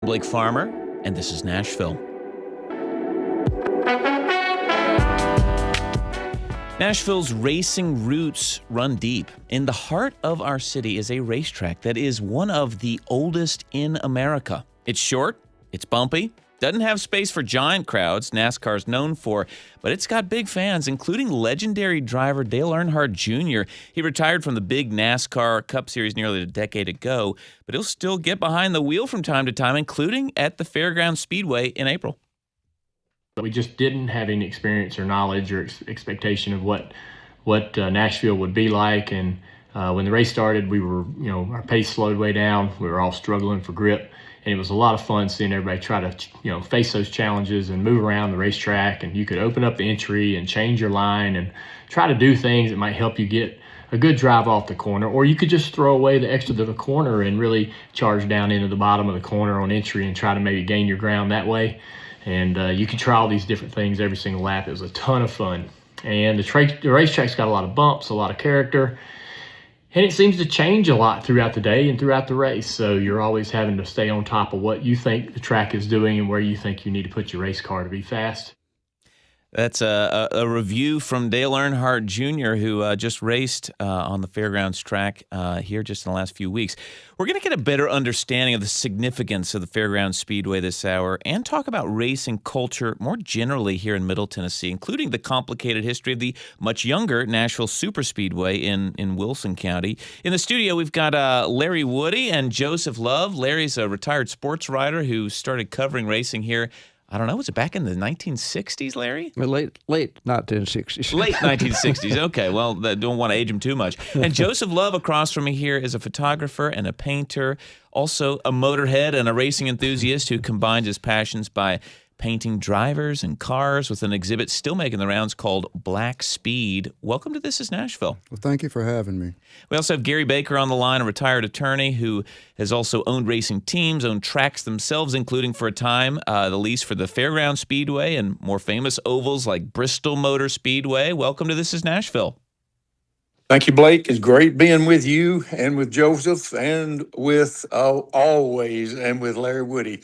Blake Farmer, and this is Nashville. Nashville's racing roots run deep. In the heart of our city is a racetrack that is one of the oldest in America. It's short, it's bumpy, doesn't have space for giant crowds NASCAR's known for, but it's got big fans, including legendary driver Dale Earnhardt Jr. He retired from the big NASCAR Cup Series nearly a decade ago, but he'll still get behind the wheel from time to time, including at the Fairgrounds Speedway in April. We just didn't have any experience or knowledge or expectation of what Nashville would be like. And when the race started, we were, our pace slowed way down. We were all struggling for grip. And it was a lot of fun seeing everybody try to, face those challenges and move around the racetrack. And you could open up the entry and change your line and try to do things that might help you get a good drive off the corner. Or you could just throw away the extra to the corner and really charge down into the bottom of the corner on entry and try to maybe gain your ground that way. And you could try all these different things every single lap. It was a ton of fun. And the racetrack's got a lot of bumps, a lot of character. And it seems to change a lot throughout the day and throughout the race. So you're always having to stay on top of what you think the track is doing and where you think you need to put your race car to be fast. That's a review from Dale Earnhardt Jr., who just raced on the Fairgrounds track here just in the last few weeks. We're going to get a better understanding of the significance of the Fairgrounds Speedway this hour and talk about racing culture more generally here in Middle Tennessee, including the complicated history of the much younger Nashville Superspeedway in Wilson County. In the studio, we've got Larry Woody and Joseph Love. Larry's a retired sports writer who started covering racing here. I don't know, was it back in the 1960s, Larry? Late 1960s. Late 1960s. Okay, well, don't want to age him too much. And Joseph Love across from me here is a photographer and a painter, also a motorhead and a racing enthusiast who combines his passions by painting drivers and cars with an exhibit still making the rounds called Black Speed. Welcome to This is Nashville. Well, thank you for having me. We also have Gary Baker on the line, a retired attorney who has also owned racing teams, owned tracks themselves, including for a time the lease for the Fairgrounds Speedway and more famous ovals like Bristol Motor Speedway. Welcome to This is Nashville. Thank you, Blake. It's great being with you and with Joseph and with always and with Larry Woody.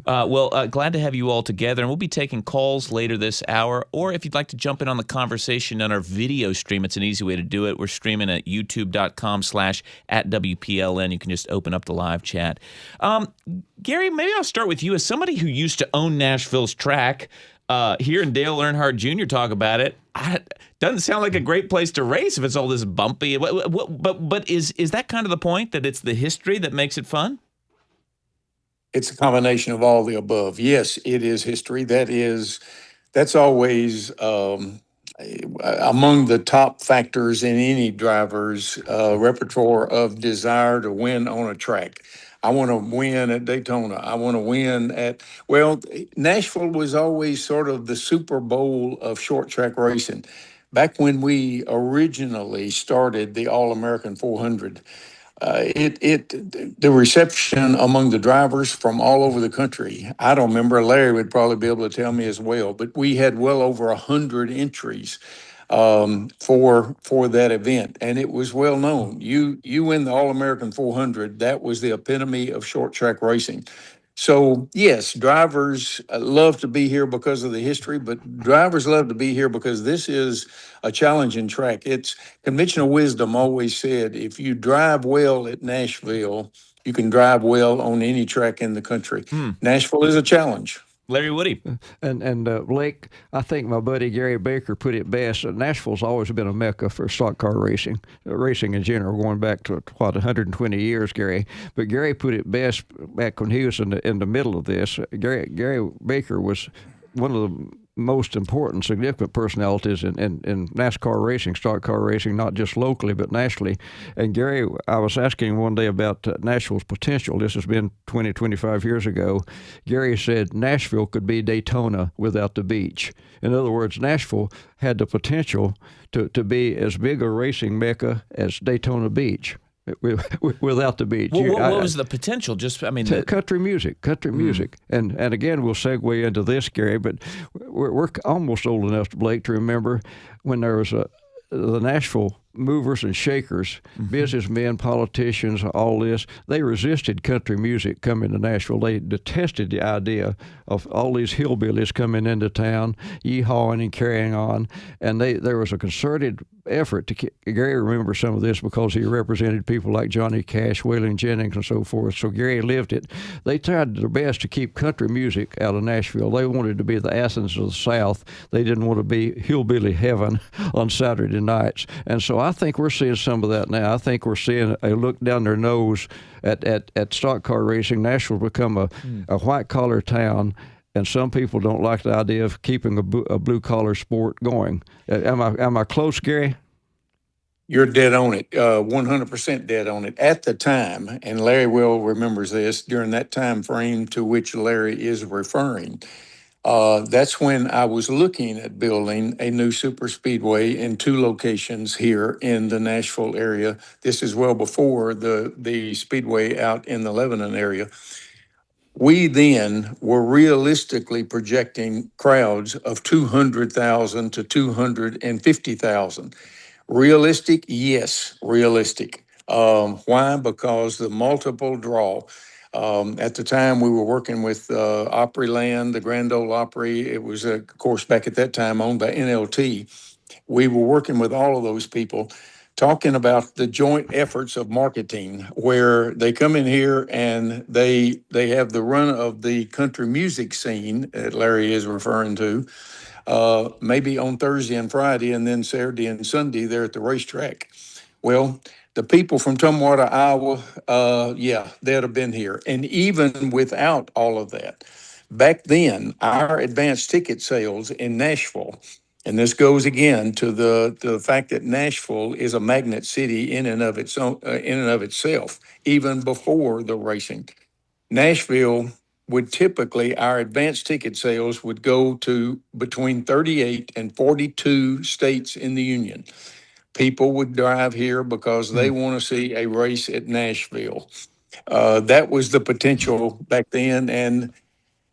Glad to have you all together, and we'll be taking calls later this hour, or if you'd like to jump in on the conversation on our video stream, it's an easy way to do it. We're streaming at youtube.com/@WPLN. You can just open up the live chat. Gary, maybe I'll start with you. As somebody who used to own Nashville's track, hearing Dale Earnhardt Jr. talk about it, doesn't sound like a great place to race if it's all this bumpy. But is that kind of the point, that it's the history that makes it fun? It's a combination of all the above. Yes, it is history. That's always among the top factors in any driver's repertoire of desire to win on a track. I want to win at Daytona. I want to win Nashville was always sort of the Super Bowl of short track racing. Back when we originally started the All-American 400, the reception among the drivers from all over the country, I don't remember, Larry would probably be able to tell me as well, but we had well over 100 entries for that event, and it was well known. You win the All-American 400, that was the epitome of short track racing. So yes, drivers love to be here because of the history, but drivers love to be here because this is a challenging track. It's conventional wisdom always said, if you drive well at Nashville, you can drive well on any track in the country. Nashville is a challenge. Larry Woody. And Blake, I think my buddy Gary Baker put it best. Nashville's always been a mecca for stock car racing in general, going back to, 120 years, Gary. But Gary put it best back when he was in the middle of this. Gary Baker was one of the most important, significant personalities in NASCAR racing, stock car racing, not just locally, but nationally. And Gary, I was asking one day about Nashville's potential. This has been 20, 25 years ago. Gary said Nashville could be Daytona without the beach. In other words, Nashville had the potential to be as big a racing mecca as Daytona Beach. Without the beach. What was the potential? Country music, and again we'll segue into this, Gary. But we're almost old enough, Blake, to remember when there was the Nashville movers and shakers, businessmen, politicians, all this. They resisted country music coming to Nashville. They detested the idea of all these hillbillies coming into town, yeehawing and carrying on. And there was a concerted effort to keep. Gary remembers some of this because he represented people like Johnny Cash, Waylon Jennings, and so forth. So Gary lived it. They tried their best to keep country music out of Nashville. They wanted to be the Athens of the South. They didn't want to be hillbilly heaven on Saturday nights. And so I think we're seeing some of that now. I think we're seeing a look down their nose at stock car racing. Nashville become a white-collar town, and some people don't like the idea of keeping a blue-collar sport going. Am I close, Gary? You're dead on it, 100% dead on it. At the time, and Larry well remembers this, during that time frame to which Larry is referring, that's when I was looking at building a new super speedway in 2 locations here in the Nashville area. This is well before the speedway out in the Lebanon area. We then were realistically projecting crowds of 200,000 to 250,000. Realistic? Yes, realistic. Why? Because the multiple draw. At the time, we were working with Opryland, the Grand Ole Opry. It was, of course, back at that time owned by NLT. We were working with all of those people, talking about the joint efforts of marketing, where they come in here and they have the run of the country music scene that Larry is referring to, maybe on Thursday and Friday, and then Saturday and Sunday there at the racetrack. Well, the people from Tumwater, Iowa, they'd have been here. And even without all of that, back then, our advanced ticket sales in Nashville, and this goes again to the fact that Nashville is a magnet city in and of itself, even before the racing. Nashville would typically, our advanced ticket sales would go to between 38 and 42 states in the union. People would drive here because they want to see a race at Nashville. That was the potential back then, and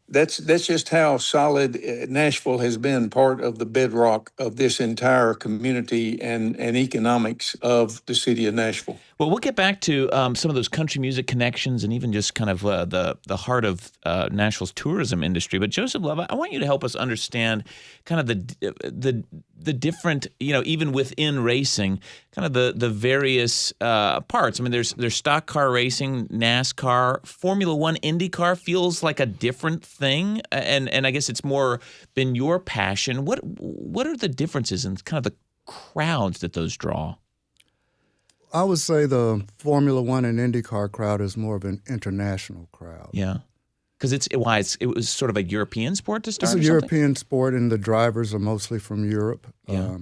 that's just how solid Nashville has been part of the bedrock of this entire community and economics of the city of Nashville. Well, we'll get back to some of those country music connections and even just kind of the heart of Nashville's tourism industry. But Joseph Love, I want you to help us understand kind of the different, even within racing, kind of the various parts. I mean, there's stock car racing, NASCAR, Formula One, IndyCar feels like a different thing, and I guess it's more been your passion. What are the differences in kind of the crowds that those draw? I would say the Formula One and IndyCar crowd is more of an international crowd. Yeah, because it was sort of a European sport to start. It's a European sport, and the drivers are mostly from Europe. Yeah.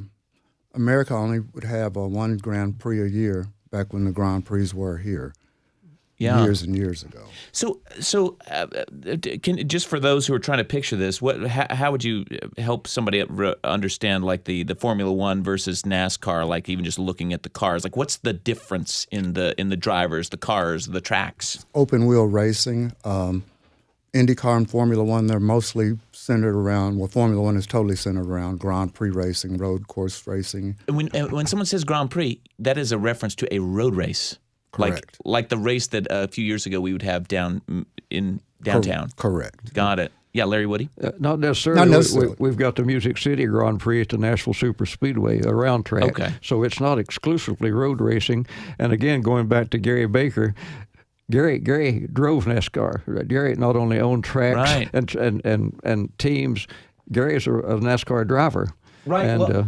America only would have one Grand Prix a year back when the Grand Prix were here. Yeah. Years and years ago. So, just for those who are trying to picture this, how would you help somebody understand like the Formula One versus NASCAR? Like even just looking at the cars, like what's the difference in the drivers, the cars, the tracks? Open wheel racing, IndyCar and Formula One, they're mostly centered around. Well, Formula One is totally centered around Grand Prix racing, road course racing. And when someone says Grand Prix, that is a reference to a road race. Correct. Like the race that a few years ago we would have down in downtown. Correct. Got it. Yeah, Larry Woody? Not necessarily. We've got the Music City Grand Prix at the Nashville Super Speedway, a round track. Okay. So it's not exclusively road racing. And again, going back to Gary Baker, Gary drove NASCAR. Gary not only owned tracks and teams, Gary is a NASCAR driver. Right.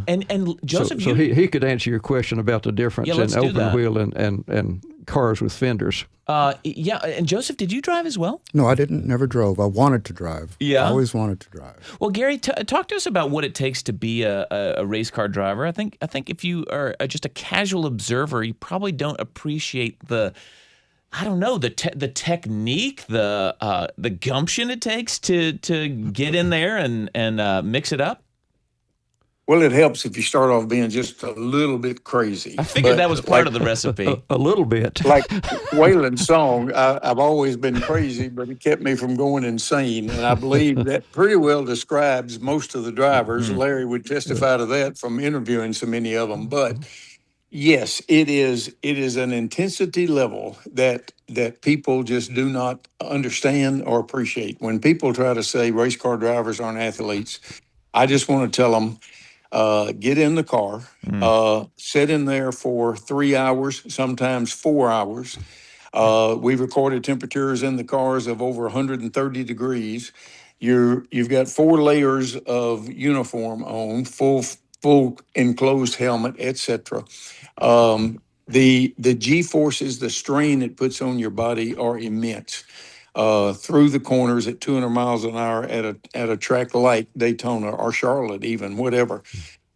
And, and Joseph, so he could answer your question about the difference in open wheel and cars with fenders. And Joseph, did you drive as well? No, I didn't. Never drove. I wanted to drive. Yeah. I always wanted to drive. Well, Gary, talk to us about what it takes to be a race car driver. I think if you are just a casual observer, you probably don't appreciate the technique, the gumption it takes to get in there and mix it up. Well, it helps if you start off being just a little bit crazy. I figured that was part of the recipe. A little bit. Like Waylon's song, I've always been crazy, but it kept me from going insane. And I believe that pretty well describes most of the drivers. Larry would testify to that from interviewing so many of them. But, Yes, it is. It is an intensity level that people just do not understand or appreciate. When people try to say race car drivers aren't athletes, I just want to tell them, get in the car, sit in there for 3 hours, sometimes 4 hours. We've recorded temperatures in the cars of over 130 degrees. You've got 4 layers of uniform on, full enclosed helmet, etc. The G forces, the strain it puts on your body are immense. Through the corners at 200 miles an hour at a track like Daytona or Charlotte, even whatever.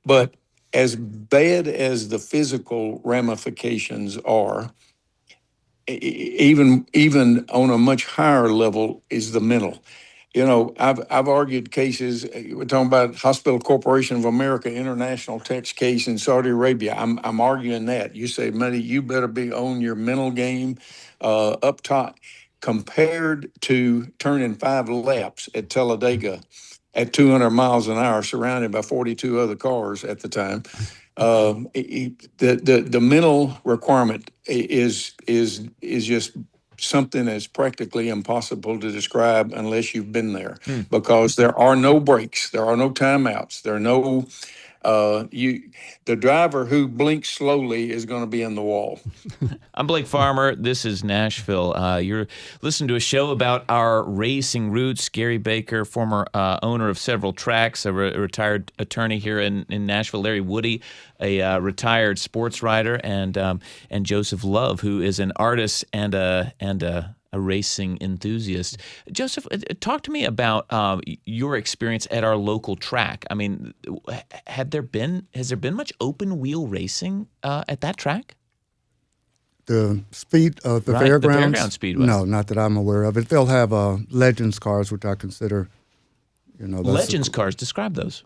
But as bad as the physical ramifications are, even on a much higher level is the mental. I've argued cases. We're talking about Hospital Corporation of America international tax case in Saudi Arabia. I'm arguing that. You say, Money, you better be on your mental game up top. Compared to turning 5 laps at Talladega at 200 miles an hour, surrounded by 42 other cars at the time, the mental requirement is just something that's practically impossible to describe unless you've been there, because there are no breaks, there are no timeouts, there are no the driver who blinks slowly is going to be in the wall. I'm Blake Farmer. This is Nashville. You're listening to a show about our racing roots. Gary Baker, former owner of several tracks, a retired attorney here in Nashville. Larry Woody, a retired sports writer, and Joseph Love, who is an artist and a racing enthusiast. Joseph, talk to me about your experience at our local track. I mean, has there been much open wheel racing at that track? The speed of the fairgrounds? The fairground speedway. No, not that I'm aware of it. They'll have Legends cars, which I consider, Legends cars. Describe those.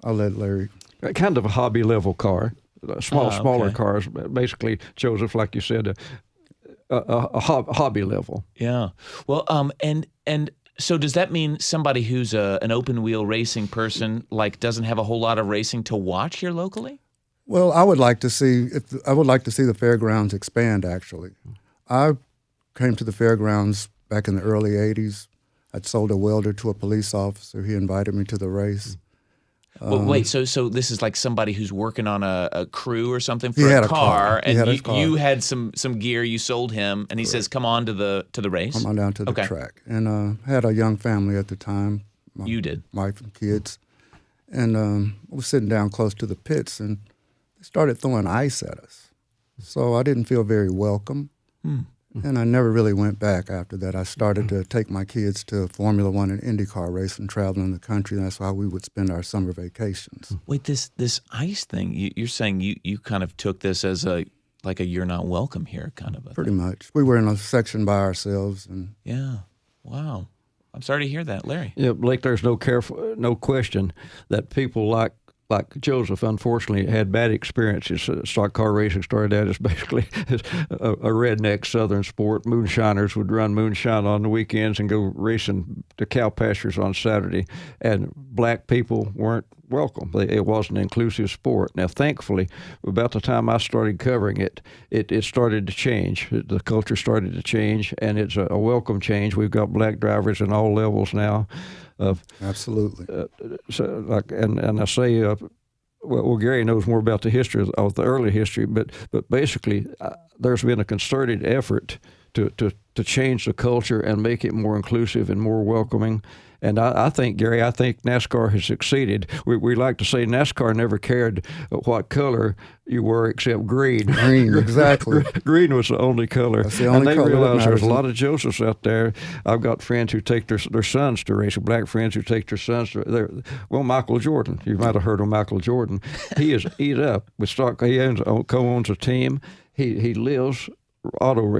I'll let Larry. Kind of a hobby level car, smaller okay. cars. Basically, Joseph, like you said, a hobby level. Yeah. Well, and so does that mean somebody who's an open wheel racing person doesn't have a whole lot of racing to watch here locally? Well, I would like to see the fairgrounds expand. Actually, I came to the fairgrounds back in the early '80s. I'd sold a welder to a police officer. He invited me to the race. Well, wait, so this is like somebody who's working on a crew or something for He had a car, He had and his car. you had some gear you sold him, and he says, "Come on to the race." Come on down to the track, and had a young family at the time. You did. Wife and kids, and I was sitting down close to the pits, and they started throwing ice at us. So I didn't feel very welcome. And I never really went back after that. I started to take my kids to Formula One and IndyCar racing, traveling the country, and that's how we would spend our summer vacations. Wait, this ice thing, you're saying you kind of took this as a you're not welcome here kind of a Pretty thing. much. We were in a section by ourselves. And Yeah. Wow. I'm sorry to hear that, Larry. Yeah, Blake, there's no question that people like Joseph, unfortunately, had bad experiences. Stock car racing started out as basically a redneck southern sport. Moonshiners would run moonshine on the weekends and go racing to cow pastures on Saturday. And black people weren't welcome. It wasn't an inclusive sport. Now, thankfully, about the time I started covering it, it started to change. The culture started to change, and it's a welcome change. We've got black drivers in all levels now. Absolutely. And I say, well, Gary knows more about the history of the early history, but basically, there's been a concerted effort to change the culture and make it more inclusive and more welcoming. And I think, Gary, NASCAR has succeeded. We like to say NASCAR never cared what color you were except green. Green, exactly. Green was the only color. That's the only and they color that realize there's a matters. lot of Josephs out there. I've got friends who take their sons to race, black friends who take their sons to Michael Jordan. You might have heard of Michael Jordan. He is eat up with stock. He co-owns a team. He lives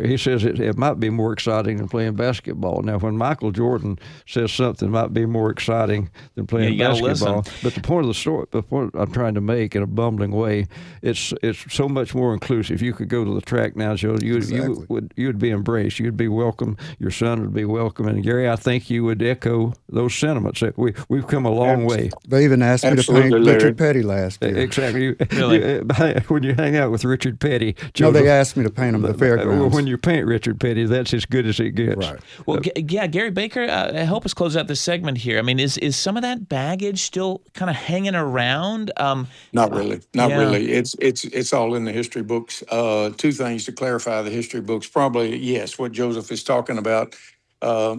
he says it might be more exciting than playing basketball. Now, when Michael Jordan says something might be more exciting than playing basketball, but the point of the story, the point I'm trying to make in a bumbling way, it's so much more inclusive. You could go to the track now, Joe. You would be embraced. You'd be welcome. Your son would be welcome. And Gary, I think you would echo those sentiments. That we've come a long way. They even asked me to paint Richard Petty last year. Exactly. Really? When you hang out with Richard Petty, Joe, they asked me to paint him at the fairgrounds. When you paint Richard Petty, that's as good as it gets. Right. Well, Gary Baker, help us close out this segment here. I mean, is some of that baggage still kind of hanging around? Not really. Not really. It's all in the history books. Two things to clarify the history books. Probably, yes, what Joseph is talking about.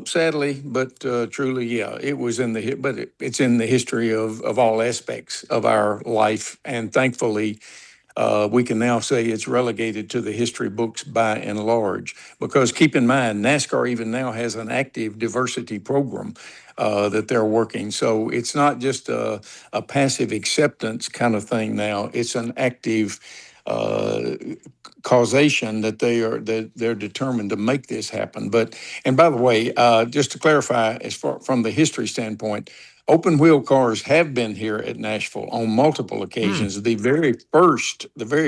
Sadly, but truly, yeah, it was it's in the history of all aspects of our life, and thankfully, we can now say it's relegated to the history books by and large. Because keep in mind, NASCAR even now has an active diversity program that they're working. So it's not just a passive acceptance kind of thing now. It's an active causation that they're determined to make this happen. And by the way, just to clarify, from the history standpoint, open wheel cars have been here at Nashville on multiple occasions. The very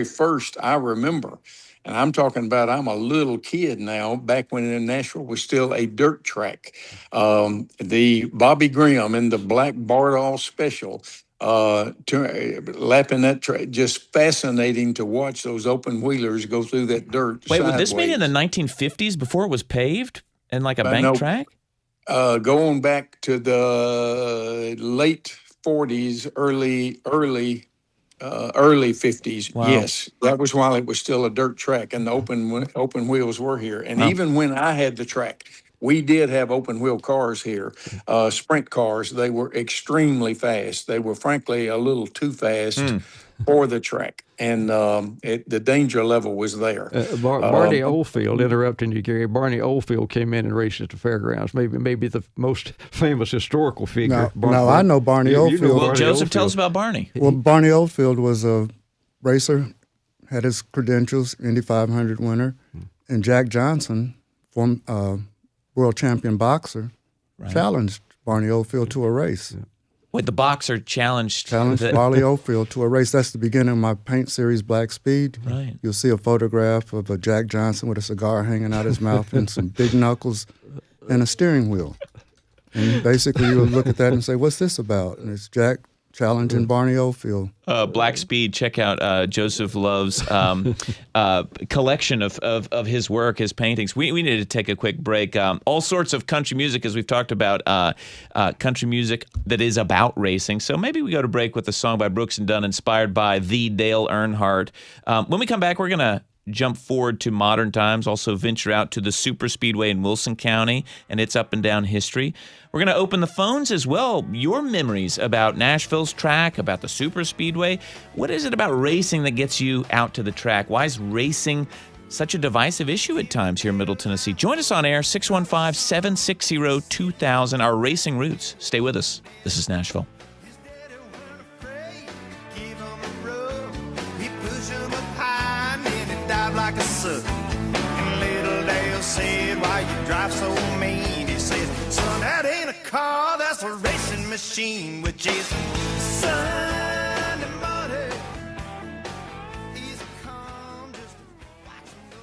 first I remember, and I'm talking about I'm a little kid now, back when Nashville was still a dirt track. The Bobby Graham in the black Bardall Special, lapping that track, just fascinating to watch those open wheelers go through that dirt. Wait, sideways. was this made in the 1950s before it was paved and like a bank track? Going back to the late 40s, early 50s. Wow. Yes, that was while it was still a dirt track and the open wheels were here. And even when I had the track, we did have open wheel cars here, sprint cars. They were extremely fast. They were frankly a little too fast for the track. And the danger level was there. Barney Oldfield, interrupting you, Gary. Barney Oldfield came in and raced at the fairgrounds. Maybe the most famous historical figure. I know Barney Oldfield. Well, Joseph, tell us about Barney. Well, Barney Oldfield was a racer, had his credentials, Indy 500 winner, and Jack Johnson, world champion boxer, challenged Barney Oldfield to a race. Yeah. Wait, the boxer challenged Barney Oldfield to a race. That's the beginning of my paint series, Black Speed. Right. You'll see a photograph of a Jack Johnson with a cigar hanging out his mouth and some big knuckles and a steering wheel. And basically you'll look at that and say, what's this about? And it's Jack challenging Barney Oldfield. Black Speed. Check out Joseph Love's collection of his work, his paintings. We needed to take a quick break. All sorts of country music, as we've talked about, country music that is about racing. So maybe we go to break with a song by Brooks and Dunn inspired by the Dale Earnhardt. When we come back, we're going to jump forward to modern times, also venture out to the Super Speedway in Wilson County and its up and down history. We're going to open the phones as well. Your memories about Nashville's track, about the Super Speedway. What is it about racing that gets you out to the track? Why is racing such a divisive issue at times here in Middle Tennessee? Join us on air, 615-760-2000, our racing roots. Stay with us. This is Nashville. Like a suck. And little Dale said, why you drive so mean? He said, son, that ain't a car, that's a racing machine with Jason, sun and money. Easy come, just watch him go.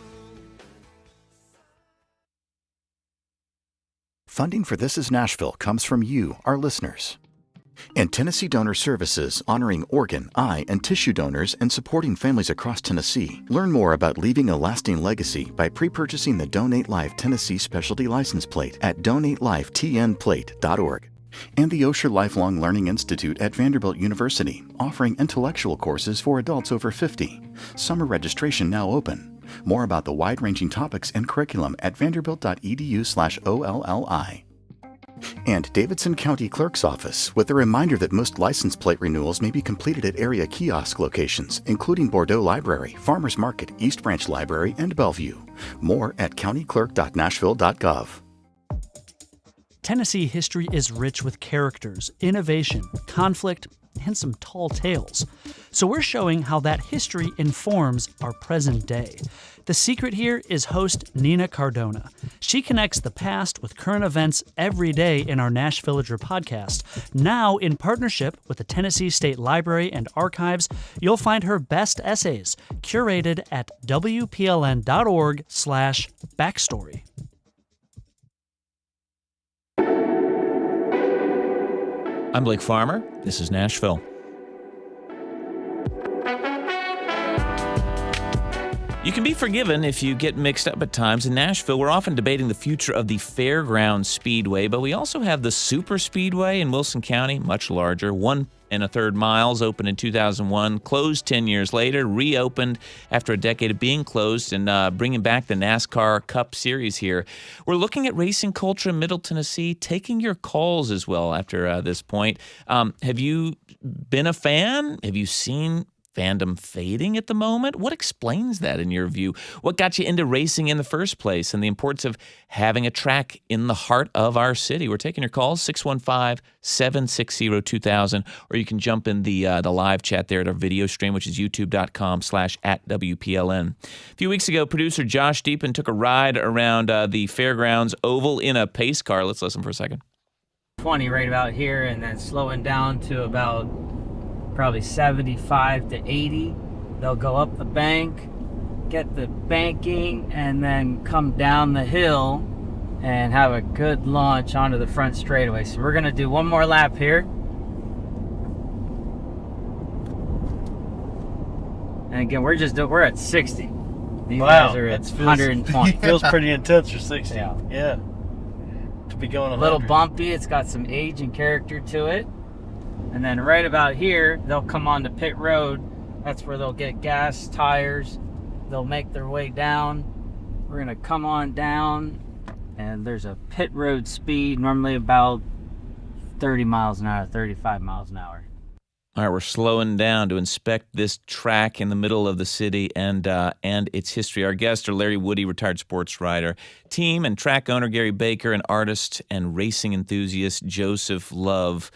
Funding for This is Nashville comes from you, our listeners. And Tennessee Donor Services, honoring organ, eye, and tissue donors and supporting families across Tennessee. Learn more about leaving a lasting legacy by pre-purchasing the Donate Life Tennessee Specialty License Plate at donatelifetnplate.org. And the Osher Lifelong Learning Institute at Vanderbilt University, offering intellectual courses for adults over 50. Summer registration now open. More about the wide-ranging topics and curriculum at vanderbilt.edu/OLLI. And Davidson County Clerk's Office, with a reminder that most license plate renewals may be completed at area kiosk locations, including Bordeaux Library, Farmers Market, East Branch Library, and Bellevue. More at countyclerk.nashville.gov. Tennessee history is rich with characters, innovation, conflict, and some tall tales. So we're showing how that history informs our present day. The secret here is host Nina Cardona. She connects the past with current events every day in our Nash Villager podcast. Now, in partnership with the Tennessee State Library and Archives, you'll find her best essays curated at WPLN.org/backstory. I'm Blake Farmer. This is Nashville. You can be forgiven if you get mixed up at times. In Nashville, we're often debating the future of the Fairgrounds Speedway, but we also have the Super Speedway in Wilson County, much larger, 1 1/3 miles, opened in 2001, closed 10 years later, reopened after a decade of being closed, and bringing back the NASCAR Cup Series here. We're looking at racing culture in Middle Tennessee, taking your calls as well after this point. Have you been a fan? Have you seen fandom fading at the moment? What explains that in your view? What got you into racing in the first place, and the importance of having a track in the heart of our city? We're taking your calls, 615-760-2000, or you can jump in the live chat there at our video stream, which is youtube.com/@WPLN. A few weeks ago, producer Josh Deepan took a ride around the Fairgrounds Oval in a pace car. Let's listen for a second. 20 right about here, and then slowing down to about probably 75 to 80. They'll go up the bank, get the banking, and then come down the hill and have a good launch onto the front straightaway. So we're gonna do one more lap here. And again, we're at 60. These guys are at 120. Feels pretty intense for 60. Yeah. To be going a little bumpy. It's got some age and character to it. And then right about here, they'll come on to pit road. That's where they'll get gas, tires. They'll make their way down. We're gonna come on down, and there's a pit road speed, normally about 30 miles an hour, 35 miles an hour. All right, we're slowing down to inspect this track in the middle of the city and its history. Our guests are Larry Woody, retired sports writer, team and track owner Gary Baker, and artist and racing enthusiast Joseph Love.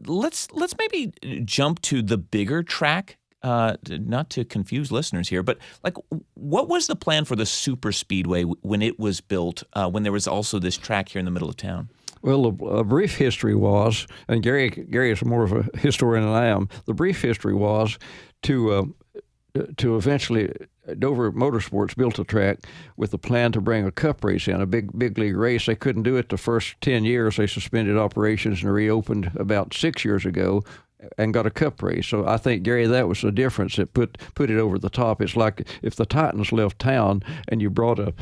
Let's maybe jump to the bigger track, not to confuse listeners here, but like, what was the plan for the Super Speedway when it was built, when there was also this track here in the middle of town? Well, a brief history was, and Gary is more of a historian than I am. The brief history was to eventually Dover Motorsports built a track with the plan to bring a cup race in, a big league race. They couldn't do it the first 10 years. They suspended operations and reopened about 6 years ago and got a cup race. So I think, Gary, that was the difference that put it over the top. It's like if the Titans left town and you brought a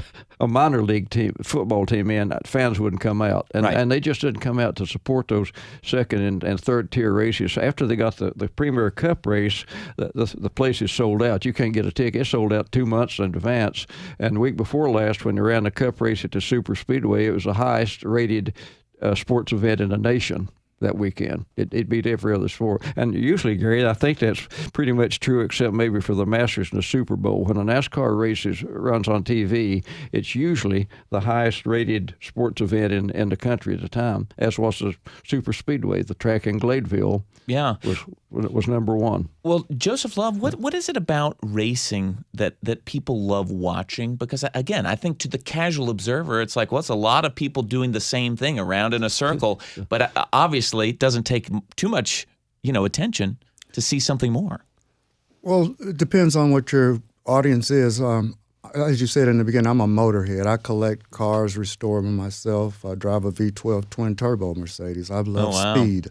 minor league football team in, fans wouldn't come out. And they just didn't come out to support those second and third tier races. After they got the Premier Cup race, the place is sold out. You can't get a ticket. It's sold out 2 months in advance. And the week before last, when they ran the cup race at the Super Speedway, it was the highest rated sports event in the nation that weekend. It beat every other sport. And usually, Gary, I think that's pretty much true, except maybe for the Masters and the Super Bowl. When a NASCAR race runs on TV, it's usually the highest rated sports event in the country at the time, as was the Super Speedway. The track in Gladeville was number one. Well, Joseph Love, what is it about racing that people love watching? Because, again, I think to the casual observer, it's like, well, it's a lot of people doing the same thing around in a circle, but obviously it doesn't take too much, attention to see something more. Well, it depends on what your audience is. As you said in the beginning, I'm a motorhead. I collect cars, restore them myself. I drive a V12 twin-turbo Mercedes. I love speed.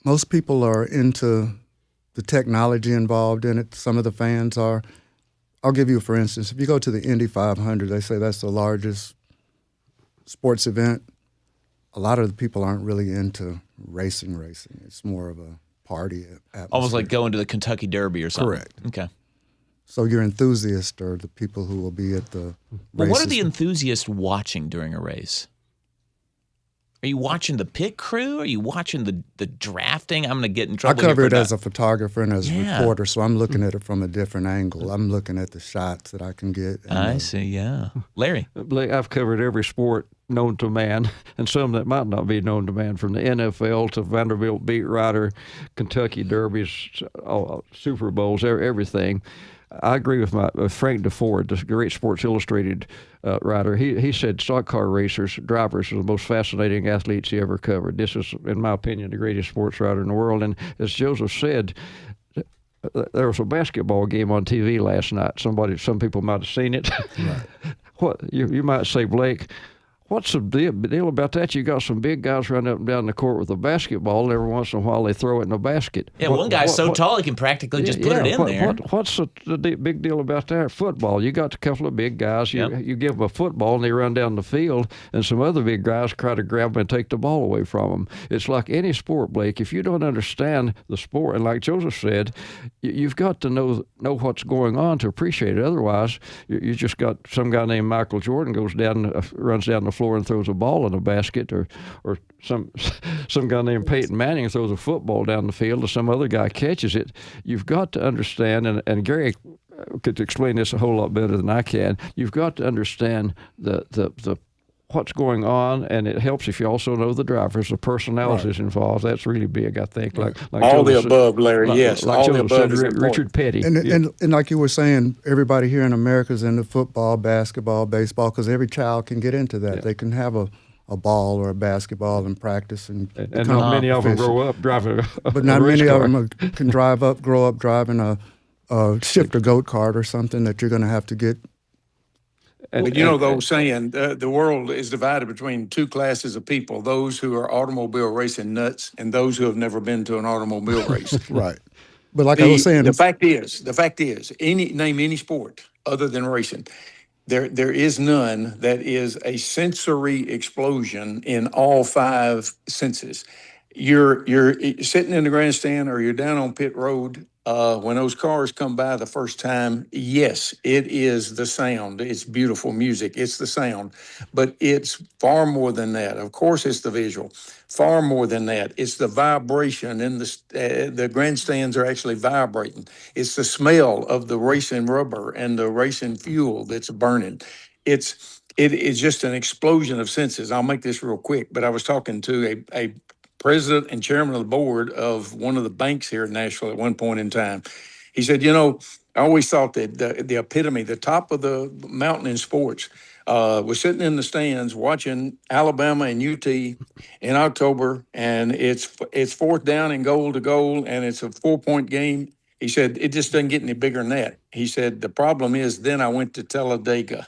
Most people are into the technology involved in it. Some of the fans are. I'll give you, for instance, if you go to the Indy 500, they say that's the largest sports event. A lot of the people aren't really into racing. It's more of a party atmosphere. Almost like going to the Kentucky Derby or something. Correct. Okay. So your enthusiasts are the people who will be at the Well, races. what are the enthusiasts watching during a race? Are you watching the pit crew? Are you watching the drafting? I'm going to get in trouble. I cover it as a photographer and as a Yeah. reporter, so I'm looking at it from a different angle. I'm looking at the shots that I can get. I see, yeah. Larry? I've covered every sport known to man and some that might not be known to man, from the NFL to Vanderbilt beat writer, Kentucky Derbies, Super Bowls, everything. I agree with Frank DeFord, the great Sports Illustrated writer. He said stock car drivers are the most fascinating athletes he ever covered. This is, in my opinion, the greatest sports writer in the world. And as Joseph said, there was a basketball game on TV last night. Some people might have seen it. Right. What you might say, Blake, what's the deal about that? You got some big guys running up and down the court with a basketball, and every once in a while they throw it in the basket. Yeah, one guy's so tall he can practically just put it in there. What's the big deal about that? Football. You got a couple of big guys. You give them a football, and they run down the field, and some other big guys try to grab them and take the ball away from them. It's like any sport, Blake. If you don't understand the sport, and like Joseph said, you've got to know what's going on to appreciate it. Otherwise, you just got some guy named Michael Jordan runs down the floor and throws a ball in a basket, or some guy named Peyton Manning throws a football down the field, or some other guy catches it. You've got to understand, and Gary could explain this a whole lot better than I can. You've got to understand the what's going on, and it helps if you also know the drivers, the personalities involved. That's really big, I think. Like all the above, Larry. Yes, like all the above. Richard Petty, and like you were saying, everybody here in America is into football, basketball, baseball, because every child can get into that. Yeah. They can have a ball or a basketball and practice, and not many of them grow up driving. But not many of them can grow up driving a shifter goat cart or something that you're going to have to get. But the old saying, the world is divided between two classes of people: those who are automobile racing nuts and those who have never been to an automobile race. Right. But like I was saying, the fact is, name any sport other than racing, there is none that is a sensory explosion in all five senses. You're sitting in the grandstand or you're down on pit road. When those cars come by the first time, yes, it is the sound. It's beautiful music. It's the sound. But it's far more than that. Of course, it's the visual. Far more than that. It's the vibration, and the grandstands are actually vibrating. It's the smell of the racing rubber and the racing fuel that's burning. It is just an explosion of senses. I'll make this real quick, but I was talking to a president and chairman of the board of one of the banks here in Nashville at one point in time. He said, I always thought that the epitome, the top of the mountain in sports, was sitting in the stands watching Alabama and UT in October, and it's fourth down and goal to goal, and it's a 4-point game. He said, it just doesn't get any bigger than that. He said, the problem is then I went to Talladega.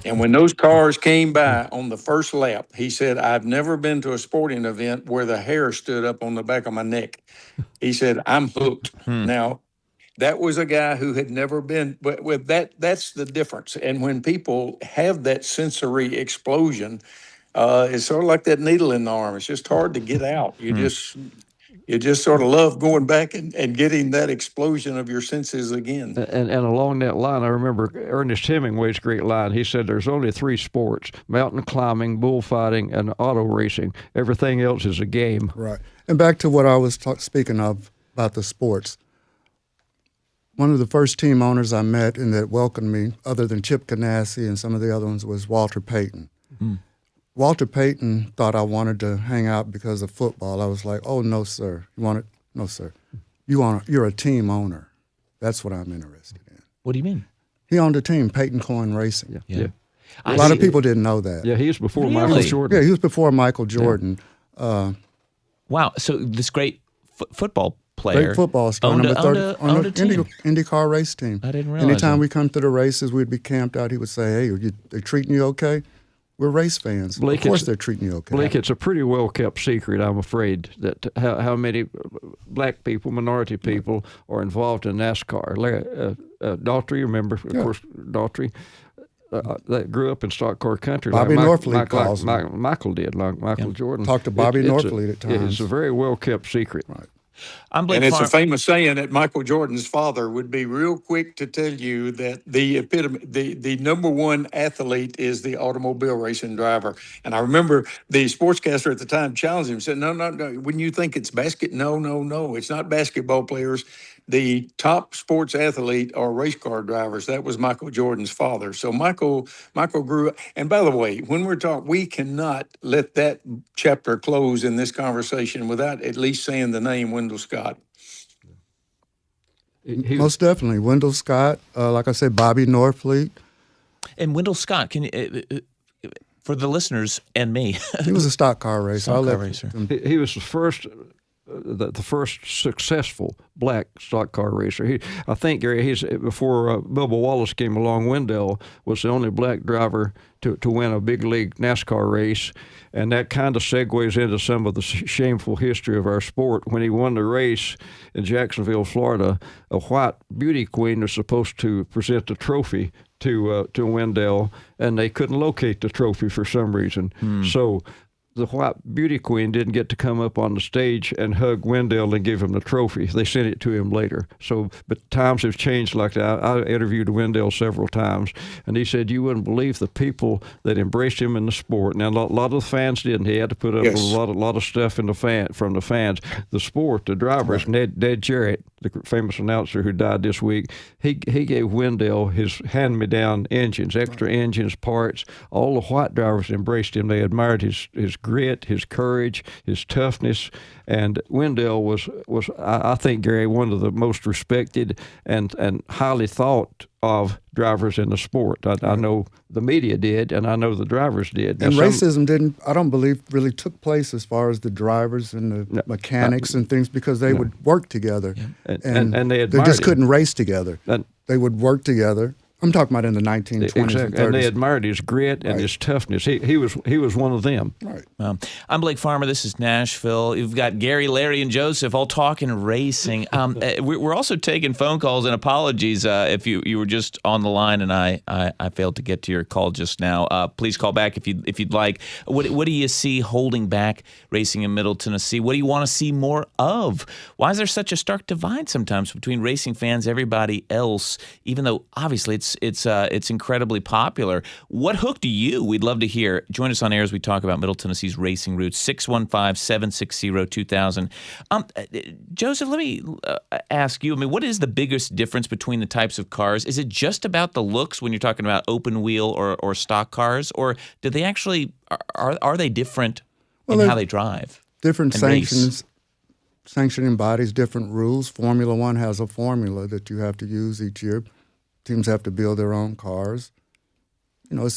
And when those cars came by on the first lap, he said, I've never been to a sporting event where the hair stood up on the back of my neck. He said, I'm hooked. Now, that was a guy who had never been, but with that's the difference. And when people have that sensory explosion, it's sort of like that needle in the arm. It's just hard to get out. You just sort of love going back and getting that explosion of your senses again. And along that line, I remember Ernest Hemingway's great line. He said there's only 3 sports: mountain climbing, bullfighting, and auto racing. Everything else is a game. Right. And back to what I was speaking of about the sports. One of the first team owners I met and that welcomed me, other than Chip Ganassi and some of the other ones, was Walter Payton. Mm. Walter Payton thought I wanted to hang out because of football. I was like, oh, no, sir. You want it? No, sir. You're a team owner. That's what I'm interested in. What do you mean? He owned a team, Payton Coin Racing. Yeah. A lot of people didn't know that. Yeah, he was before Michael Jordan. Yeah, he was before Michael Jordan. Yeah. Wow. So this great football player. Great football star. Owned on an IndyCar race team. I didn't realize Anytime that. we come to the races, we'd be camped out. He would say, hey, they treating you okay? We're race fans. Of course they're treating you okay. Blake, it's a pretty well-kept secret, I'm afraid, that how many black people, minority people, are involved in NASCAR. Daughtry, remember, of course, Daughtry, that grew up in stock car country. Bobby Norfleet calls him. Michael did, like Michael Jordan. Talked to Bobby Norfleet at times. It's a very well-kept secret. Right. It's a famous saying that Michael Jordan's father would be real quick to tell you that the epitome, the number one athlete is the automobile racing driver. And I remember the sportscaster at the time challenged him, said, no, wouldn't you think it's basket? No, it's not basketball players. the top sports athlete or race car drivers, that was Michael Jordan's father. So Michael grew up. And by the way, when we're talking, we cannot let that chapter close in this conversation without at least saying the name Wendell Scott. Most definitely. Wendell Scott, like I said, Bobby Norfleet. And Wendell Scott, can you, for the listeners and me. He was a stock car racer. Stock car racer. He was the first successful black stock car racer. I think, Gary, before Bubba Wallace came along, Wendell was the only black driver to win a big league NASCAR race, and that kind of segues into some of the shameful history of our sport. When he won the race in Jacksonville, Florida, a white beauty queen was supposed to present the trophy to Wendell, and they couldn't locate the trophy for some reason. So the white beauty queen didn't get to come up on the stage and hug Wendell and give him the trophy. They sent it to him later. So, but times have changed like that. I interviewed Wendell several times, and he said you wouldn't believe the people that embraced him in the sport. Now, a lot of the fans didn't. He had to put up with a lot of stuff from the fans. The sport, the drivers, Ned Jarrett, the famous announcer who died this week, he gave Wendell his hand-me-down engines, extra engines, parts. All the white drivers embraced him. They admired his grit, his courage, his toughness, and Wendell was I think, Gary, one of the most respected and highly thought of drivers in the sport. I know the media did, and I know the drivers did. And racism I don't believe, really took place as far as the drivers and the mechanics and things, because they would work together. Yeah. And they just couldn't race together. They would work together. I'm talking about in the 1920s and 30s. And they admired his grit and his toughness. He was one of them. Right. I'm Blake Farmer. This is Nashville. You've got Gary, Larry, and Joseph all talking racing. We're also taking phone calls, and apologies if you were just on the line and I failed to get to your call just now. Please call back if you'd like. What do you see holding back racing in Middle Tennessee? What do you want to see more of? Why is there such a stark divide sometimes between racing fans, everybody else, even though obviously it's incredibly popular? What hooked you? We'd love to hear. Join us on air as we talk about Middle Tennessee's racing roots. 615-760-2000. Joseph, let me ask you. I mean, what is the biggest difference between the types of cars? Is it just about the looks when you're talking about open wheel or stock cars, or do they actually are they different in how they drive? Different sanctions. Sanctioning bodies, different rules. Formula One has a formula that you have to use each year. Teams have to build their own cars. Each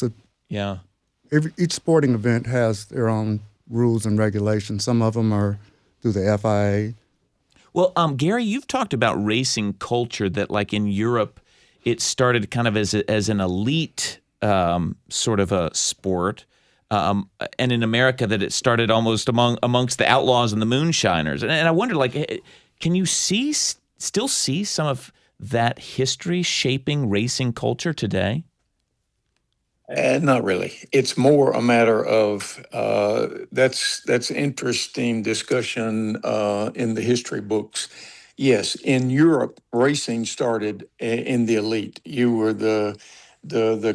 sporting event has their own rules and regulations. Some of them are through the FIA. Well, Gary, you've talked about racing culture that, like in Europe, it started kind of as an elite sort of a sport, and in America that it started almost amongst the outlaws and the moonshiners. And I wonder, like, can you still see some of that history shaping racing culture today? Not really. It's more a matter of that's interesting discussion in the history books. Yes, in Europe, racing started in the elite. You were the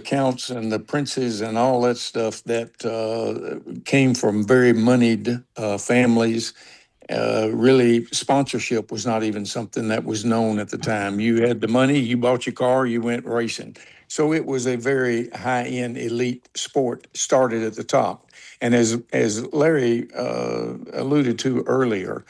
counts and the princes and all that stuff that came from very moneyed families. Really, sponsorship was not even something that was known at the time. You had the money, you bought your car, you went racing. So it was a very high-end elite sport, started at the top. And as Larry alluded to earlier,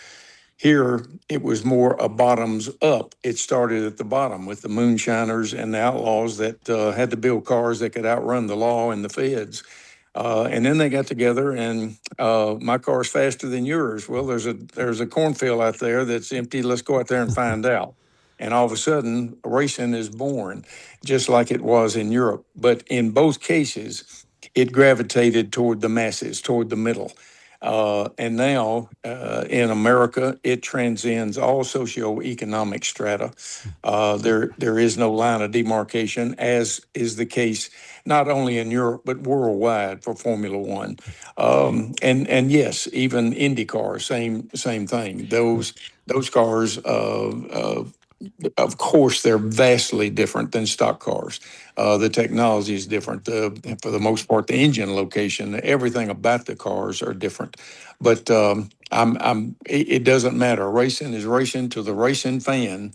here it was more a bottoms up. It started at the bottom with the moonshiners and the outlaws that had to build cars that could outrun the law and the feds. And then they got together and my car's faster than yours. Well, there's a cornfield out there that's empty. Let's go out there and find out. And all of a sudden, racing is born, just like it was in Europe. But in both cases, it gravitated toward the masses, toward the middle. And now in America, it transcends all socioeconomic strata. There is no line of demarcation, as is the case not only in Europe but worldwide for Formula One. And yes, even IndyCar, same thing. Those cars, of course, they're vastly different than stock cars. The technology is different. For the most part, the engine location, everything about the cars are different. But it doesn't matter. Racing is racing to the racing fan.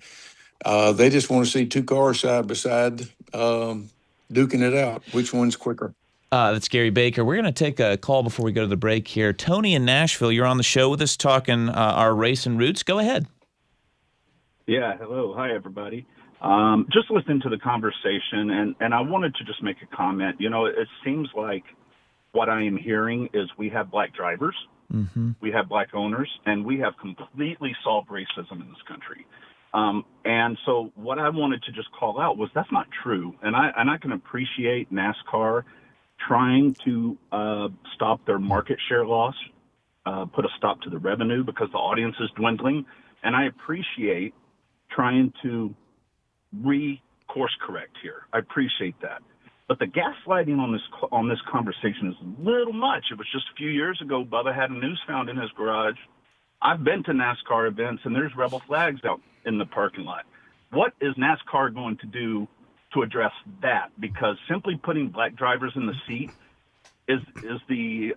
They just want to see two cars side by side, duking it out. Which one's quicker? That's Gary Baker. We're going to take a call before we go to the break here. Tony in Nashville, you're on the show with us talking our racing roots. Go ahead. Yeah, hello. Hi, everybody. Just listening to the conversation, and I wanted to just make a comment. You know, it seems like what I am hearing is we have black drivers, we have black owners, and we have completely solved racism in this country. And so what I wanted to just call out was that's not true. And I can appreciate NASCAR trying to stop their market share loss, put a stop to the revenue because the audience is dwindling. And I appreciate trying to course correct here. I appreciate that. But the gaslighting on this conversation is a little much. It was just a few years ago, Bubba had a news found in his garage. I've been to NASCAR events, and there's rebel flags out in the parking lot. What is NASCAR going to do to address that? Because simply putting black drivers in the seat is the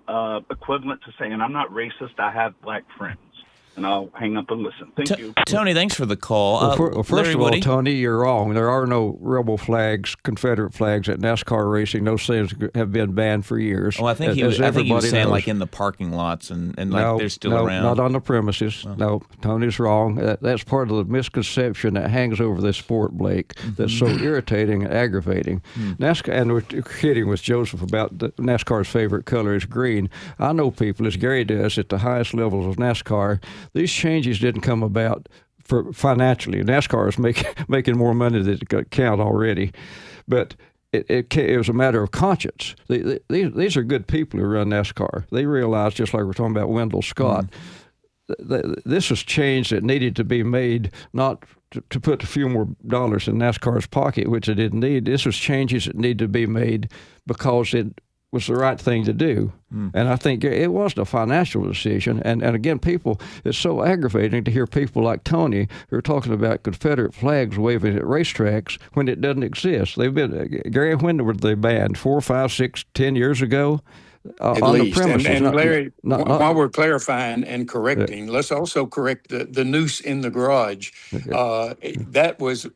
equivalent to saying, I'm not racist, I have black friends. And I'll hang up and listen. Thank you. Tony, thanks for the call. Well, first of all, Tony, you're wrong. There are no rebel flags, Confederate flags at NASCAR racing. Those things have been banned for years. Well, I think he was saying like in the parking lots and like they're still around. Not on the premises. Well. No, Tony's wrong. That's part of the misconception that hangs over this sport, Blake, that's so irritating and aggravating. NASCAR, and we're kidding with Joseph about NASCAR's favorite color is green. I know people, as Gary does, at the highest levels of NASCAR, these changes didn't come about for financially. NASCAR is making more money than it could count already, but it was a matter of conscience. These are good people who run NASCAR. They realize, just like we're talking about Wendell Scott, this was change that needed to be made, not to put a few more dollars in NASCAR's pocket, which it didn't need. This was changes that needed to be made because it was the right thing to do. And I think it wasn't a financial decision. And again, people, it's so aggravating to hear people like Tony who are talking about Confederate flags waving at racetracks when it doesn't exist. They've been, Gary, when were they banned? 4, 5, 6, 10 years ago? At on least. The premises. And Larry, while we're clarifying and correcting, let's also correct the noose in the garage. That was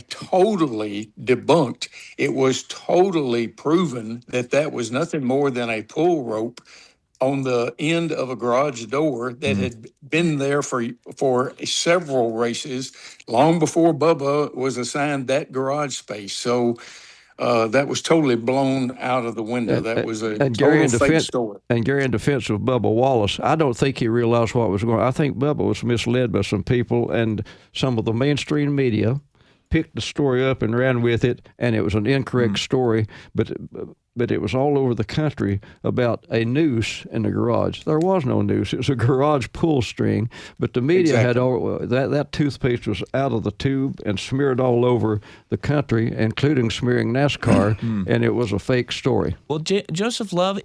totally debunked. It was totally proven that was nothing more than a pull rope on the end of a garage door that had been there for several races long before Bubba was assigned that garage space. So that was totally blown out of the window. That was a total fake story. And Gary, in defense of Bubba Wallace, I don't think he realized what was going on. I think Bubba was misled by some people, and some of the mainstream media picked the story up and ran with it, and it was an incorrect story. But it was all over the country about a noose in the garage. There was no noose. It was a garage pull string. But the media had all that toothpaste was out of the tube and smeared all over the country, including smearing NASCAR, and it was a fake story. Well, Joseph Love,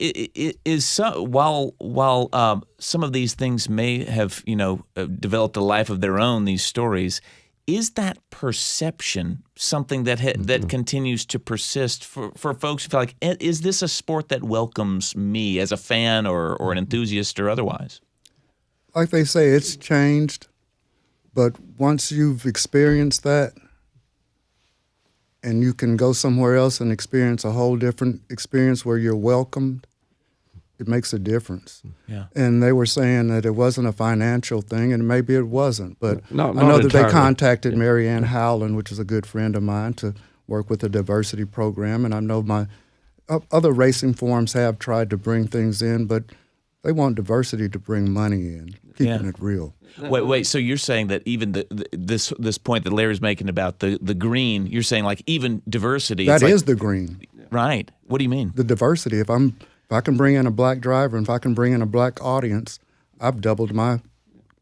while some of these things may have developed a life of their own, these stories. Is that perception something that continues to persist for folks who feel like, is this a sport that welcomes me as a fan or an enthusiast or otherwise? Like they say, it's changed, but once you've experienced that and you can go somewhere else and experience a whole different experience where you're welcomed, it makes a difference. Yeah. And they were saying that it wasn't a financial thing, and maybe it wasn't. But I know that they contacted Mary Ann Howland, which is a good friend of mine, to work with the diversity program. And I know my other racing forums have tried to bring things in, but they want diversity to bring money in, keeping it real. Wait. So you're saying that even this point that Larry's making about the green, you're saying like even diversity. That is the green. Right. What do you mean? The diversity. If I can bring in a black driver, and if I can bring in a black audience, I've doubled my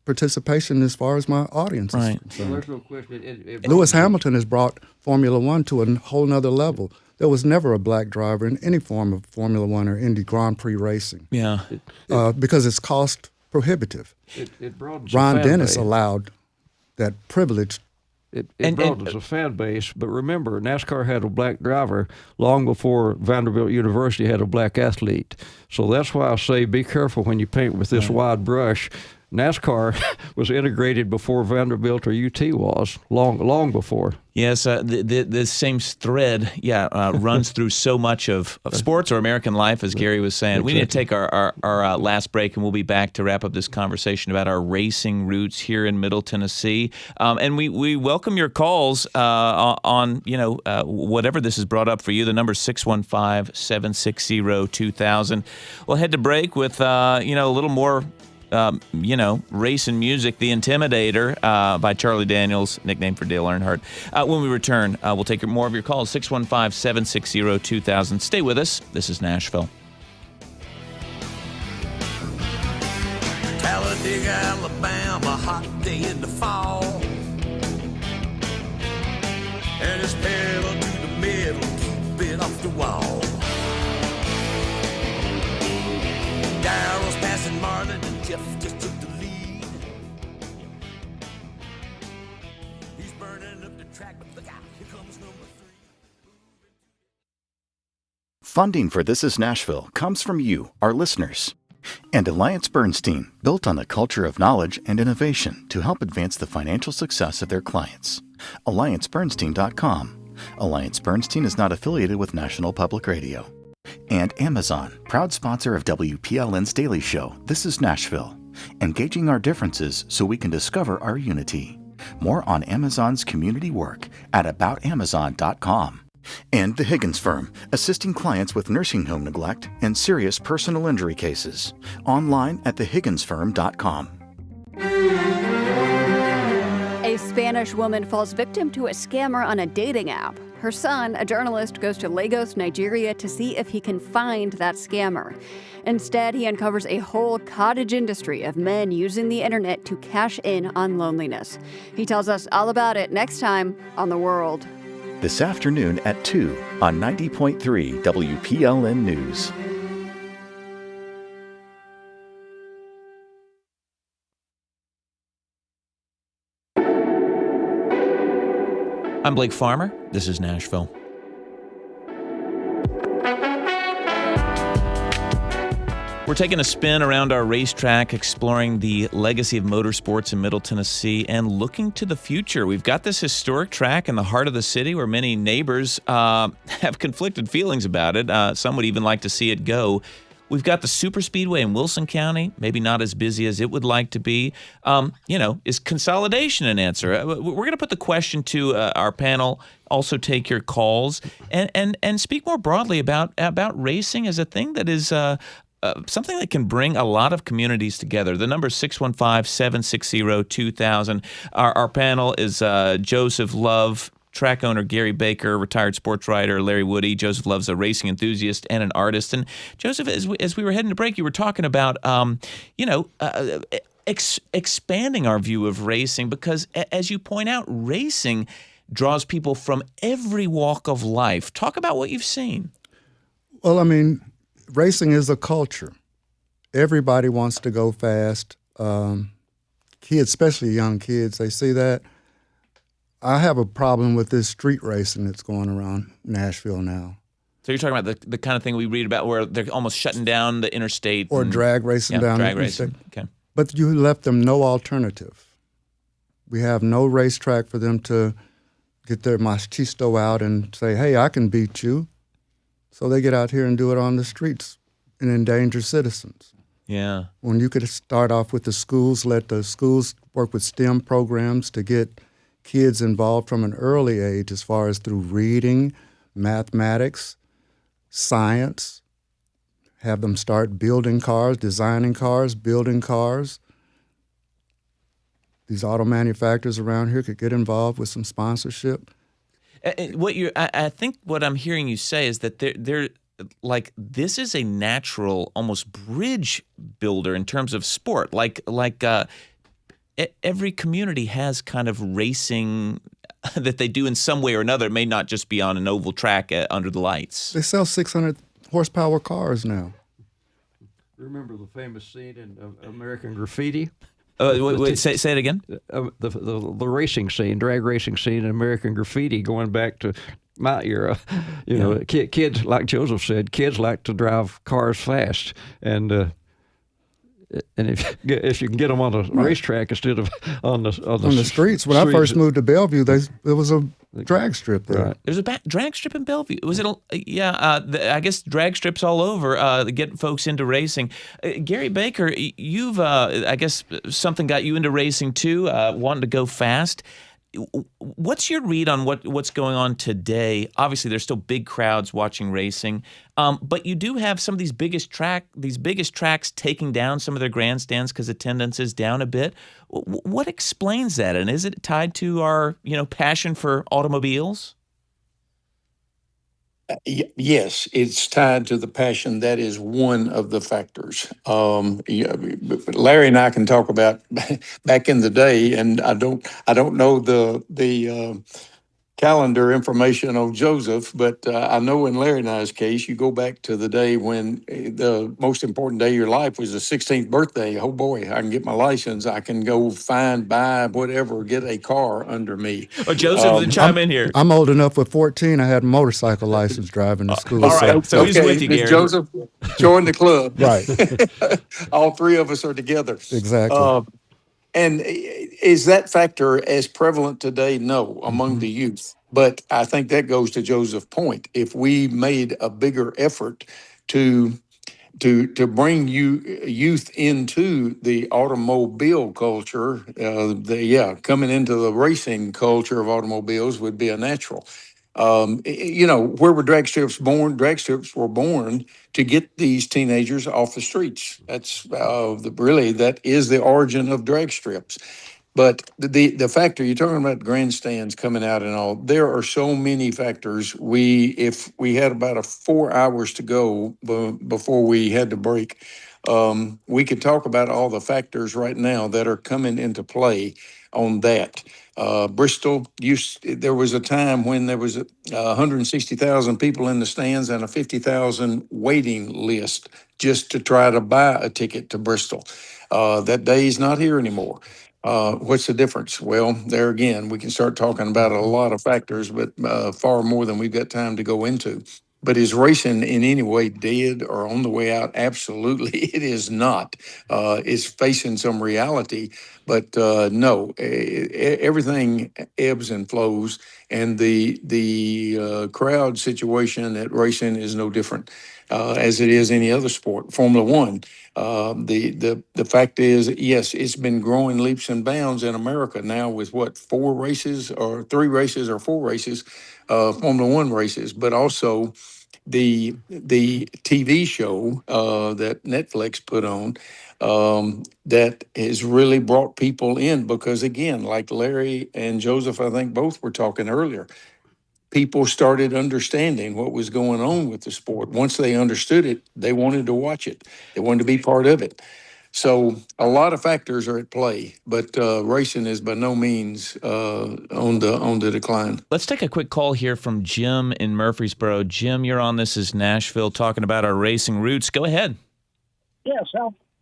participation as far as my audience is concerned. There's no question. Lewis Hamilton has brought Formula One to a whole nother level. There was never a black driver in any form of Formula One or Indy Grand Prix racing. Yeah. Because it's cost prohibitive. Ron Dennis allowed that privilege It broadens the fan base. But remember, NASCAR had a black driver long before Vanderbilt University had a black athlete. So that's why I say be careful when you paint with this wide brush. NASCAR was integrated before Vanderbilt or UT was, long before. Yes, the same thread, runs through so much of sports or American life, as Gary was saying. We need to take our last break, and we'll be back to wrap up this conversation about our racing roots here in Middle Tennessee. And we welcome your calls on whatever this has brought up for you. The number is 615-760-2000. We'll head to break with a little more. Race and Music, The Intimidator by Charlie Daniels, nickname for Dale Earnhardt. When we return, we'll take more of your calls, 615-760-2000. Stay with us. This is Nashville. Talladega, Alabama, hot day in the fall. And it's pedal to the middle, keep it off the wall. Darrell's passing Marlin and Jeff just took the lead. He's burning up the track, but look out, here comes number 3. Funding for This Is Nashville comes from you, our listeners. And Alliance Bernstein, built on the culture of knowledge and innovation to help advance the financial success of their clients. AllianceBernstein.com. Alliance Bernstein is not affiliated with National Public Radio. And Amazon, proud sponsor of WPLN's daily show, This is Nashville, engaging our differences so we can discover our unity. More on Amazon's community work at aboutamazon.com. And The Higgins Firm, assisting clients with nursing home neglect and serious personal injury cases. Online at thehigginsfirm.com. A Spanish woman falls victim to a scammer on a dating app. Her son, a journalist, goes to Lagos, Nigeria to see if he can find that scammer. Instead, he uncovers a whole cottage industry of men using the internet to cash in on loneliness. He tells us all about it next time on The World. This afternoon at 2 on 90.3 WPLN News. I'm Blake Farmer. This is Nashville. We're taking a spin around our racetrack, exploring the legacy of motorsports in Middle Tennessee and looking to the future. We've got this historic track in the heart of the city where many neighbors have conflicted feelings about it. Some would even like to see it go. We've got the Super Speedway in Wilson County, maybe not as busy as it would like to be. Is consolidation an answer? We're going to put the question to our panel, also take your calls, and speak more broadly about racing as a thing that is something that can bring a lot of communities together. The number is 615-760-2000. Our panel is Joseph Love, track owner Gary Baker, retired sports writer Larry Woody. Joseph Love's a racing enthusiast and an artist. And Joseph, as we were heading to break, you were talking about, expanding our view of racing because, as you point out, racing draws people from every walk of life. Talk about what you've seen. Well, I mean, racing is a culture. Everybody wants to go fast. Kids, especially young kids, they see that. I have a problem with this street racing that's going around Nashville now. So you're talking about the kind of thing we read about where they're almost shutting down the interstate. Or drag racing down drag the racing. interstate. Okay. But you left them no alternative. We have no racetrack for them to get their machisto out and say, hey, I can beat you. So they get out here and do it on the streets and endanger citizens. Yeah. When you could start off with the schools, let the schools work with STEM programs to get kids involved from an early age as far as through reading, mathematics, science, have them start building cars, designing cars, building cars. These auto manufacturers around here could get involved with some sponsorship. I think what I'm hearing you say is that they're like this is a natural, almost bridge builder in terms of sport. Every community has kind of racing that they do in some way or another. It may not just be on an oval track under the lights. They sell 600 horsepower cars now. Remember the famous scene in American Graffiti Wait, say it again. The racing scene, drag racing scene in American Graffiti, going back to my era. You know, kids, like Joseph said, kids like to drive cars fast, and if you can get them on a racetrack instead of on the streets. When I first moved to Bellevue, there was a drag strip there. Right. There's a drag strip in Bellevue. Was it? I guess drag strips all over to get folks into racing. Gary Baker, you've I guess something got you into racing too, wanting to go fast. What's your read on what's going on today? Obviously, there's still big crowds watching racing, but you do have some of these biggest tracks taking down some of their grandstands because attendance is down a bit. What explains that, and is it tied to our passion for automobiles? Yes, it's tied to the passion. That is one of the factors. Larry and I can talk about back in the day, and I don't know the calendar information on Joseph, but I know in Larry and I's case, you go back to the day when the most important day of your life was the 16th birthday. Oh boy, I can get my license. I can go buy whatever, get a car under me. Oh, Joseph, chime in here. I'm old enough. With 14, I had a motorcycle license driving to school. All right, so he's with you, Gary. Joseph, join the club. Right. All three of us are together. Exactly. And is that factor as prevalent today? No, among the youth. But I think that goes to Joseph's point. If we made a bigger effort to bring youth into the automobile culture, coming into the racing culture of automobiles would be a natural. Where were drag strips born? Drag strips were born to get these teenagers off the streets. That's that is the origin of drag strips. But the factor, you're talking about grandstands coming out and all, there are so many factors. If we had about 4 hours to go before we had to break, we could talk about all the factors right now that are coming into play on that. Bristol, there was a time when there was 160,000 people in the stands and a 50,000 waiting list just to try to buy a ticket to Bristol. That day is not here anymore. What's the difference? Well, there again, we can start talking about a lot of factors, but far more than we've got time to go into. But is racing in any way dead or on the way out? Absolutely, it is not. It's facing some reality, but no, everything ebbs and flows, and the crowd situation at racing is no different as it is any other sport. Formula One. The fact is, yes, it's been growing leaps and bounds in America now with 3 races or 4 races, Formula One races, but also the TV show that Netflix put on that has really brought people in because, again, like Larry and Joseph, I think both were talking earlier, people started understanding what was going on with the sport. Once they understood it, they wanted to watch it. They wanted to be part of it. So a lot of factors are at play, but racing is by no means on the decline. Let's take a quick call here from Jim in Murfreesboro. Jim, you're on This is Nashville talking about our racing roots. Go ahead. Yes,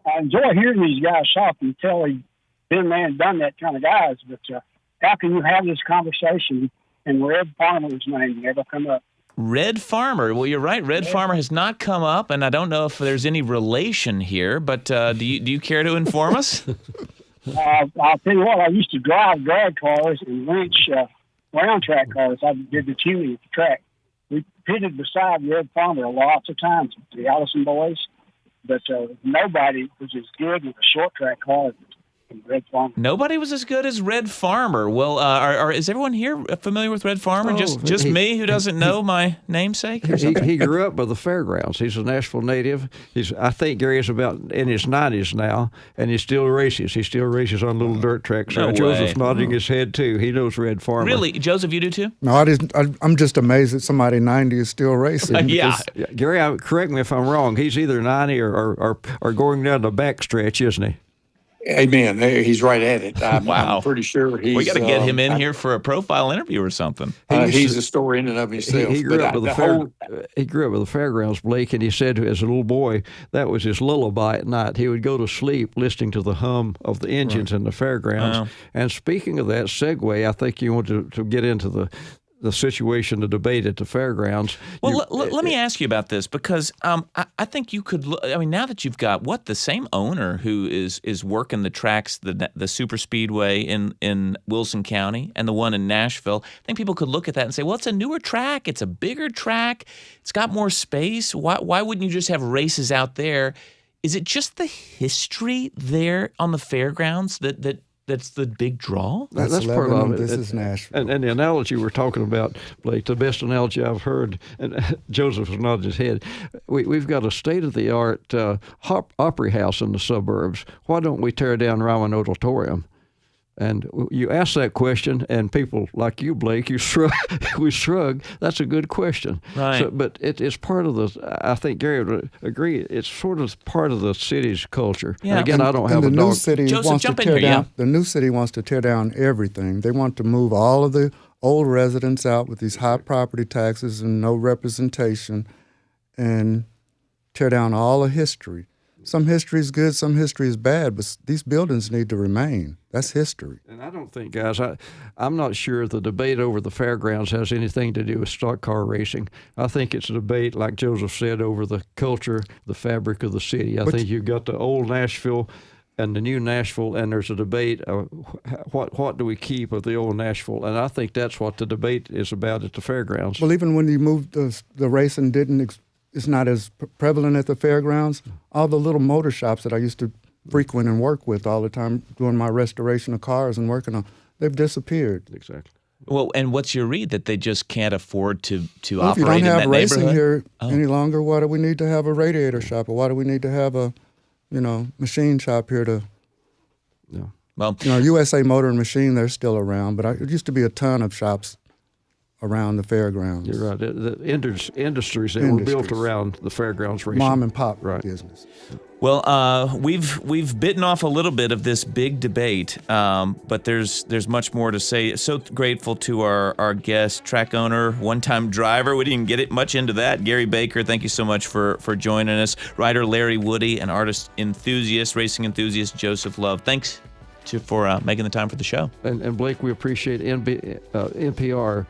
I enjoy hearing these guys talk. You tell they've been there and done that kind of guys, but how can you have this conversation and Red Farmer's name never come up? Red Farmer. Well, you're right. Red Farmer has not come up, and I don't know if there's any relation here, but do you care to inform us? I'll tell you what, I used to drive drag cars and wrench round track cars. I did the tuning at the track. We pitted beside Red Farmer lots of times, the Allison boys, but nobody was as good with a short track car as Red Farmer. Nobody was as good as Red Farmer. Well, is everyone here familiar with Red Farmer? Just me who doesn't know my namesake? Or something? He grew up by the fairgrounds. He's a Nashville native. I think Gary is about in his 90s now, and he still races. He still races on little dirt tracks. No Joseph's way. nodding his head, too. He knows Red Farmer. Really? Joseph, you do too? No, I'm just amazed that somebody 90 is still racing. Yeah. Gary, correct me if I'm wrong. He's either 90 or going down the back stretch, isn't he? Amen. He's right at it. Wow. I'm pretty sure he's. We got to get him in here for a profile interview or something. He's a story in and of himself. He grew up with he grew up with the fairgrounds, Blake, and he said as a little boy that was his lullaby at night. He would go to sleep listening to the hum of the engines in the fairgrounds. Wow. And speaking of that segue, I think you want to get into the situation, the debate at the fairgrounds. Well, let me ask you about this because I think you could. I mean, now that you've got the same owner who is working the tracks, the super speedway in Wilson County and the one in Nashville, I think people could look at that and say, well, it's a newer track, it's a bigger track, it's got more space. Why wouldn't you just have races out there? Is it just the history there on the fairgrounds that's the big draw? That's part of it. This is Nashville. And the analogy we're talking about, Blake, the best analogy I've heard, and Joseph was nodding his head, we've got a state-of-the-art opera house in the suburbs. Why don't we tear down Ryman Auditorium? And you ask that question, and people like you, Blake, we shrug. That's a good question. Right. So, but it's part of the, I think Gary would agree, it's sort of part of the city's culture. Yeah. And again, I don't have the a new dog. city Joseph, wants to jump in tear here, down. yeah. The new city wants to tear down everything. They want to move all of the old residents out with these high property taxes and no representation, and tear down all the history. Some history is good, some history is bad, but these buildings need to remain. That's history. And I don't think, guys, I'm not sure the debate over the fairgrounds has anything to do with stock car racing. I think it's a debate, like Joseph said, over the culture, the fabric of the city. I think you've got the old Nashville and the new Nashville, and there's a debate, what do we keep of the old Nashville? And I think that's what the debate is about at the fairgrounds. Well, even when you moved the racing it's not as prevalent at the fairgrounds. All the little motor shops that I used to frequent and work with all the time doing my restoration of cars and working on, they've disappeared. Exactly. Well, and what's your read that they just can't afford to Well, operate if you don't in have that racing neighborhood? here any longer, why do we need to have a radiator shop, or why do we need to have a, machine shop here to? No. Well, USA Motor and Machine, they're still around, but it used to be a ton of shops around the fairgrounds. You're right. The industries that were built around the fairgrounds racing. Mom and pop business. Well, we've bitten off a little bit of this big debate, but there's much more to say. So grateful to our guest, track owner, one-time driver. We didn't get much into that. Gary Baker, thank you so much for joining us. Writer Larry Woody, and artist enthusiast, racing enthusiast Joseph Love. Thanks for making the time for the show. And Blake, we appreciate NPR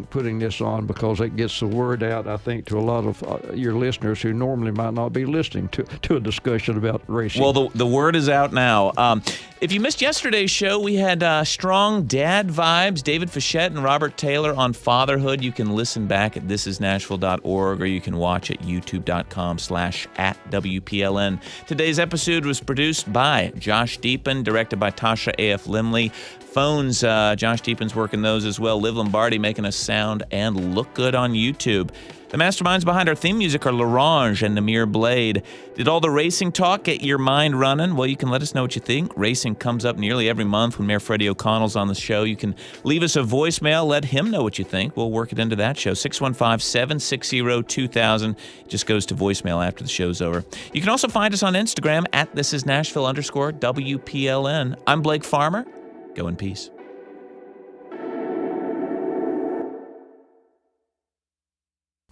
putting this on, because it gets the word out, I think, to a lot of your listeners who normally might not be listening to a discussion about racing. Well, the word is out now. If you missed yesterday's show, we had strong dad vibes, David Fischette and Robert Taylor on fatherhood. You can listen back at thisisnashville.org, or you can watch at youtube.com/@WPLN. Today's episode was produced by Josh Deepan, directed by Tasha A.F. Limley. Phones, Josh Deepan's working those as well. Liv Lombardi making us sound and look good on YouTube. The masterminds behind our theme music are Larange and Namir Blade. Did all the racing talk get your mind running? Well, you can let us know what you think. Racing comes up nearly every month when Mayor Freddie O'Connell's on the show. You can leave us a voicemail. Let him know what you think. We'll work it into that show. 615-760-2000. It just goes to voicemail after the show's over. You can also find us on Instagram at thisisnashville_WPLN. I'm Blake Farmer. Go in peace.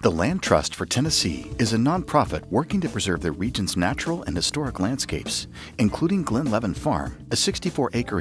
The Land Trust for Tennessee is a nonprofit working to preserve the region's natural and historic landscapes, including Glen Levin Farm, a 64-acre